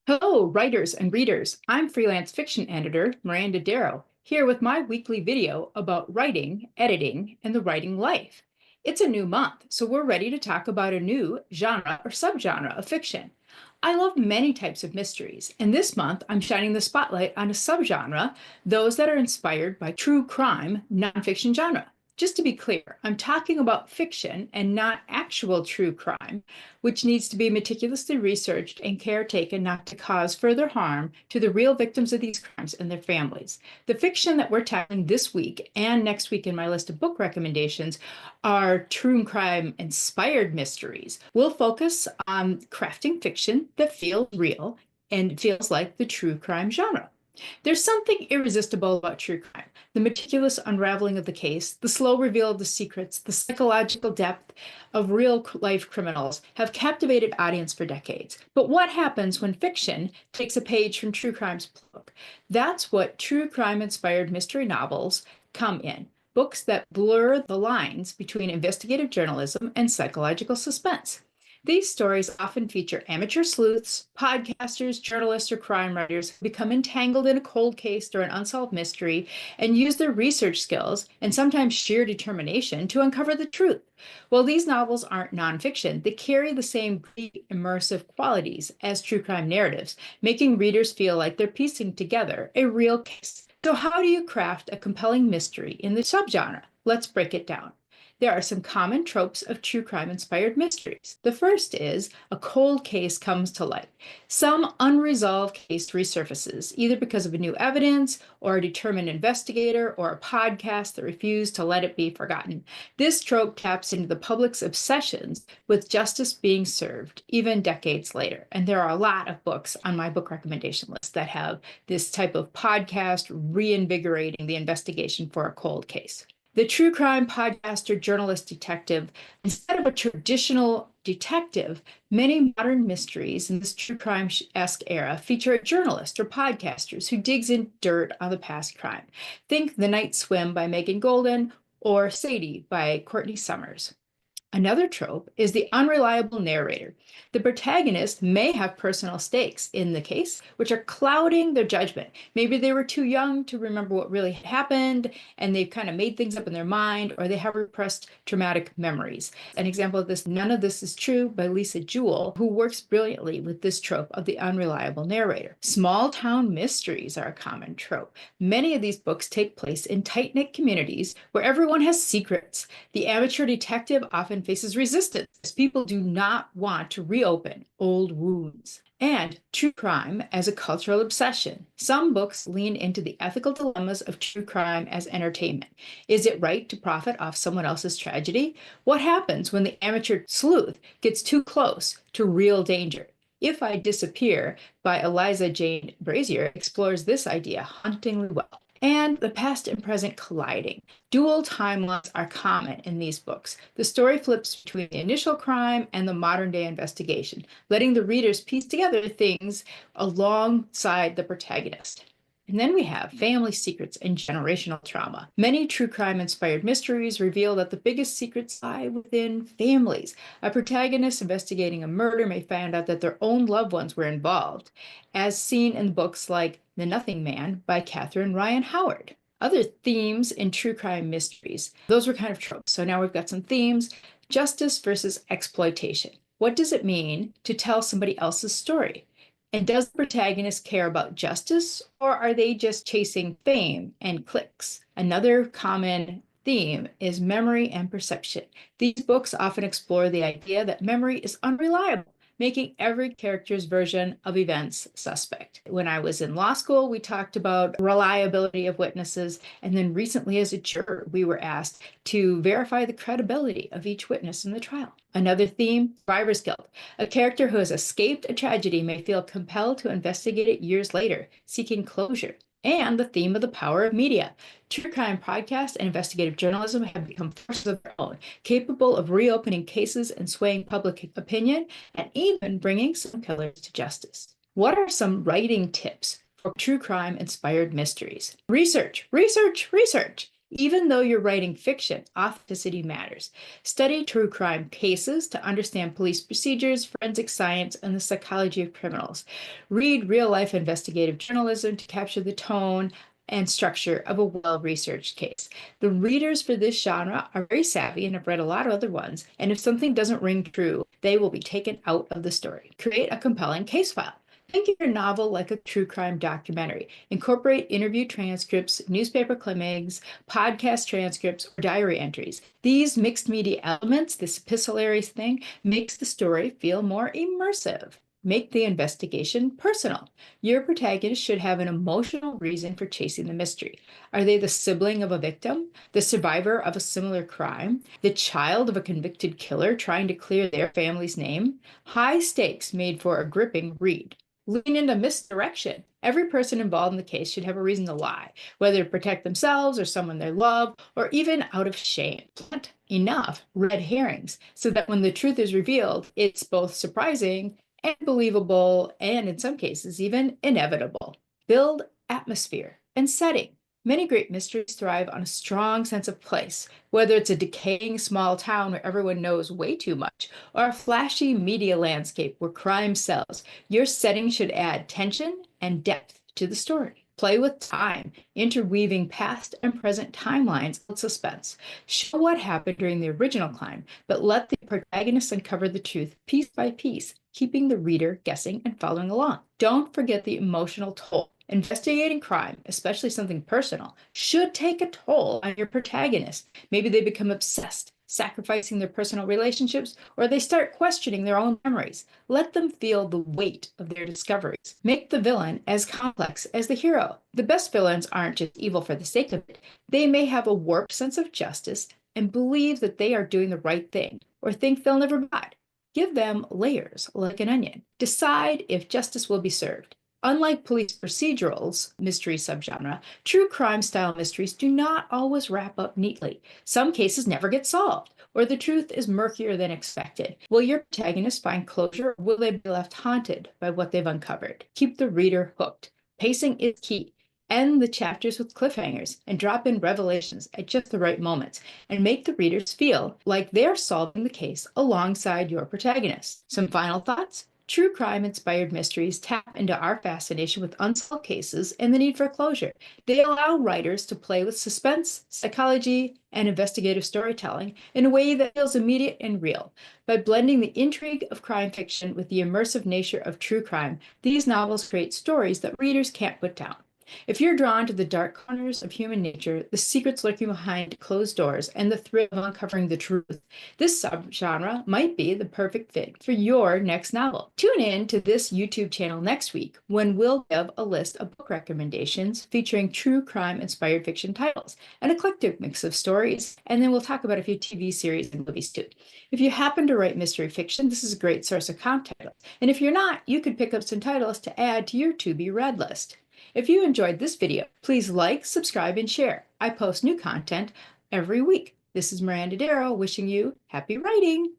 Hello, writers and readers. I'm freelance fiction editor Miranda Darrow, here with my weekly video about writing, editing, and the writing life. It's a new month, so we're ready to talk about a new genre or subgenre of fiction. I love many types of mysteries, and this month I'm shining the spotlight on a subgenre, those that are inspired by true crime nonfiction genre. Just to be clear, I'm talking about fiction and not actual true crime, which needs to be meticulously researched and care taken not to cause further harm to the real victims of these crimes and their families. The fiction that we're tackling this week and next week in my list of book recommendations are true crime inspired mysteries. We'll focus on crafting fiction that feels real and feels like the true crime genre. There's something irresistible about true crime. The meticulous unraveling of the case, the slow reveal of the secrets, the psychological depth of real life criminals have captivated audience for decades. But what happens when fiction takes a page from true crime's playbook? That's what true crime inspired mystery novels come in. Books that blur the lines between investigative journalism and psychological suspense. These stories often feature amateur sleuths, podcasters, journalists, or crime writers who become entangled in a cold case or an unsolved mystery and use their research skills and sometimes sheer determination to uncover the truth. While these novels aren't nonfiction, they carry the same deep, immersive qualities as true crime narratives, making readers feel like they're piecing together a real case. So, how do you craft a compelling mystery in the subgenre? Let's break it down. There are some common tropes of true crime inspired mysteries. The first is a cold case comes to light. Some unresolved case resurfaces, either because of a new evidence or a determined investigator or a podcast that refused to let it be forgotten. This trope taps into the public's obsessions with justice being served, even decades later. And there are a lot of books on my book recommendation list that have this type of podcast reinvigorating the investigation for a cold case. The true crime podcaster, journalist, detective, instead of a traditional detective, many modern mysteries in this true crime-esque era feature a journalist or podcasters who digs in dirt on the past crime. Think The Night Swim by Megan Golden or Sadie by Courtney Summers. Another trope is the unreliable narrator. The protagonist may have personal stakes in the case, which are clouding their judgment. Maybe they were too young to remember what really happened, and they've kind of made things up in their mind, or they have repressed traumatic memories. An example of this, None of This Is True by Lisa Jewell, who works brilliantly with this trope of the unreliable narrator. Small town mysteries are a common trope. Many of these books take place in tight-knit communities where everyone has secrets. The amateur detective often faces resistance. People do not want to reopen old wounds. And true crime as a cultural obsession. Some books lean into the ethical dilemmas of true crime as entertainment. Is it right to profit off someone else's tragedy? What happens when the amateur sleuth gets too close to real danger? If I Disappear by Eliza Jane Brazier explores this idea hauntingly well. And the past and present colliding. Dual timelines are common in these books. The story flips between the initial crime and the modern day investigation, letting the readers piece together things alongside the protagonist. And then we have family secrets and generational trauma. Many true crime inspired mysteries reveal that the biggest secrets lie within families. A protagonist investigating a murder may find out that their own loved ones were involved, as seen in books like The Nothing Man by Catherine Ryan Howard. Other themes in true crime mysteries, those were kind of tropes. So now we've got some themes. Justice versus exploitation. What does it mean to tell somebody else's story? And does the protagonist care about justice, or are they just chasing fame and clicks? Another common theme is memory and perception. These books often explore the idea that memory is unreliable, making every character's version of events suspect. When I was in law school, we talked about reliability of witnesses, and then recently as a juror, we were asked to verify the credibility of each witness in the trial. Another theme, survivor's guilt. A character who has escaped a tragedy may feel compelled to investigate it years later, seeking closure. And the theme of the power of media. True crime podcasts and investigative journalism have become forces of their own, capable of reopening cases and swaying public opinion, and even bringing some killers to justice. What are some writing tips for true crime inspired mysteries? Research, research, research. Even though you're writing fiction, authenticity matters. Study true crime cases to understand police procedures, forensic science, and the psychology of criminals. Read real life investigative journalism to capture the tone and structure of a well researched case. The readers for this genre are very savvy and have read a lot of other ones, and if something doesn't ring true, they will be taken out of the story. Create a compelling case file. Think of your novel like a true crime documentary. Incorporate interview transcripts, newspaper clippings, podcast transcripts, or diary entries. These mixed media elements, this epistolary thing, makes the story feel more immersive. Make the investigation personal. Your protagonist should have an emotional reason for chasing the mystery. Are they the sibling of a victim, the survivor of a similar crime, the child of a convicted killer trying to clear their family's name? High stakes made for a gripping read. Lean into misdirection. Every person involved in the case should have a reason to lie, whether to protect themselves or someone they love, or even out of shame. Plant enough red herrings so that when the truth is revealed, it's both surprising and believable, and in some cases, even inevitable. Build atmosphere and setting. Many great mysteries thrive on a strong sense of place, whether it's a decaying small town where everyone knows way too much, or a flashy media landscape where crime sells. Your setting should add tension and depth to the story. Play with time, interweaving past and present timelines of suspense. Show what happened during the original crime, but let the protagonist uncover the truth piece by piece, keeping the reader guessing and following along. Don't forget the emotional toll. Investigating crime, especially something personal, should take a toll on your protagonist. Maybe they become obsessed, sacrificing their personal relationships, or they start questioning their own memories. Let them feel the weight of their discoveries. Make the villain as complex as the hero. The best villains aren't just evil for the sake of it. They may have a warped sense of justice and believe that they are doing the right thing, or think they'll never be caught. Give them layers like an onion. Decide if justice will be served. Unlike police procedurals, mystery subgenre, true crime style mysteries do not always wrap up neatly. Some cases never get solved, or the truth is murkier than expected. Will your protagonists find closure, or will they be left haunted by what they've uncovered? Keep the reader hooked. Pacing is key. End the chapters with cliffhangers and drop in revelations at just the right moments and make the readers feel like they're solving the case alongside your protagonist. Some final thoughts? True crime inspired mysteries tap into our fascination with unsolved cases and the need for closure. They allow writers to play with suspense, psychology, and investigative storytelling in a way that feels immediate and real. By blending the intrigue of crime fiction with the immersive nature of true crime, these novels create stories that readers can't put down. If you're drawn to the dark corners of human nature, the secrets lurking behind closed doors, and the thrill of uncovering the truth, this subgenre might be the perfect fit for your next novel. Tune in to this YouTube channel next week when we'll give a list of book recommendations featuring true crime inspired fiction titles, an eclectic mix of stories, and then we'll talk about a few TV series and movies too. If you happen to write mystery fiction, this is a great source of content. And if you're not, you could pick up some titles to add to your to-be-read list. If you enjoyed this video, please like, subscribe, and share. I post new content every week. This is Miranda Darrow wishing you happy writing.